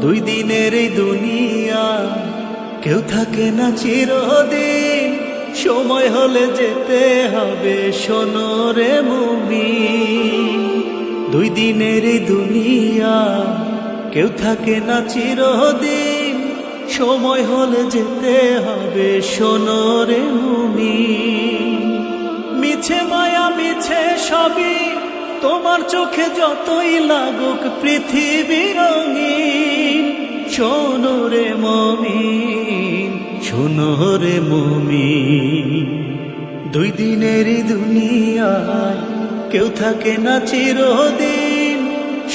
দুই দিনের এই দুনিয়া কেউ থাকে না চিরদিন, সময় হলে যেতে হবে শোনো রে মুমিন। দুই দিনের এই দুনিয়া কেউ থাকে না চিরদিন, সময় হলে যেতে হবে শোনো রে মুমিন। মিছে মায়া মিছে সবই তোমার চোখে যতই লাগুক পৃথিবী রঙিন, শোনো রে মুমিন, শোনো রে মুমিন। দুই দিনের দুনিয়ায় কেউ থাকে না চিরদিন,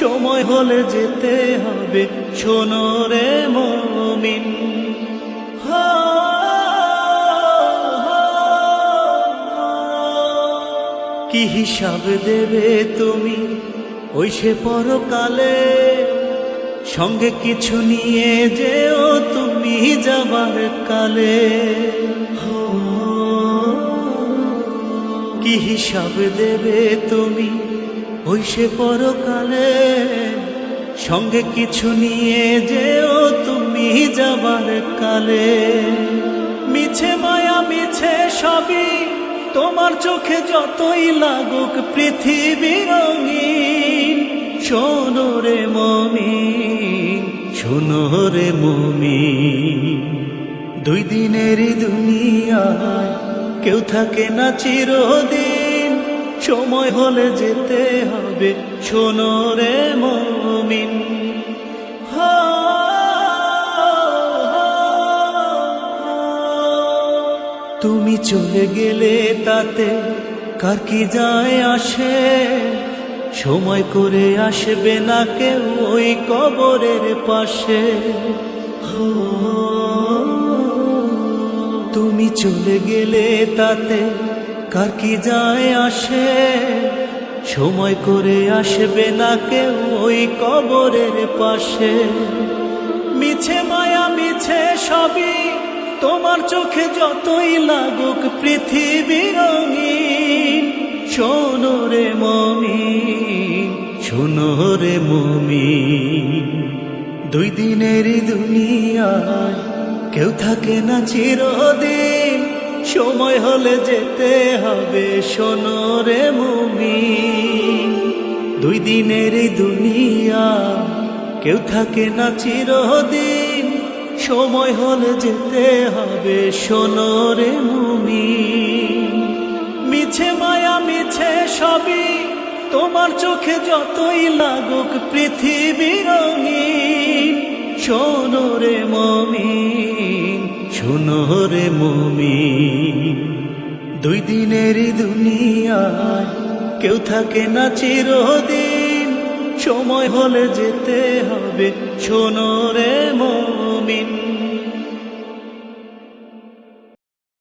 সময় হলে যেতে হবে শোনো রে মুমিন। কি হিসাব দেবে তুমি ওই সে পরকালে, সঙ্গে কিছু নিয়ে যেও তুমি যাবার কালে। কি হিসাব দেবে তুমি ওই সে পরকালে, সঙ্গে কিছু নিয়ে যেও তুমি যাবার কালে। মিছে মায়া মিছে সবই তোমার চোখে যতই লাগুক পৃথিবী রঙিন, শোনো রে মুমিন, শোনো রে মুমিন। দুই দিনের দুনিয়ায় কেউ থাকে না চিরদিন, সময় হলে যেতে হবে শোনো রে মুমিন। তুমি চলে গেলে তাতে কার কি যায় আসে, সময় করে আসবে না কেউ ওই কবরের পাশে। তুমি চলে গেলে তাতে কার কি যায় আসে, সময় করে আসবে না কেউ ওই কবরের পাশে। মিছে মায়া মিছে সবই তোমার চোখে যতই লাগুক পৃথিবী রঙিন, শোনো রে মুমিন, শোনো রে মুমিন। দুই দিনের দুনিয়ায় কেউ থাকে না চিরদিন, সময় হলে যেতে হবে শোনো রে মুমিন। দুই দিনের দুনিয়া কেউ থাকে না চিরদিন, সময় হলে যেতে হবে শোনো রে মুমিন। মিছে মায়া মিছে সবই তোমার চোখে যতই লাগুক পৃথিবী রঙিন, শোনো রে মুমিন, শোনো রে মুমিন। দুই দিনের দুনিয়ায় কেউ থাকে না চিরদিন, সময় হলে যেতে হবে শোনো রে মুমিন।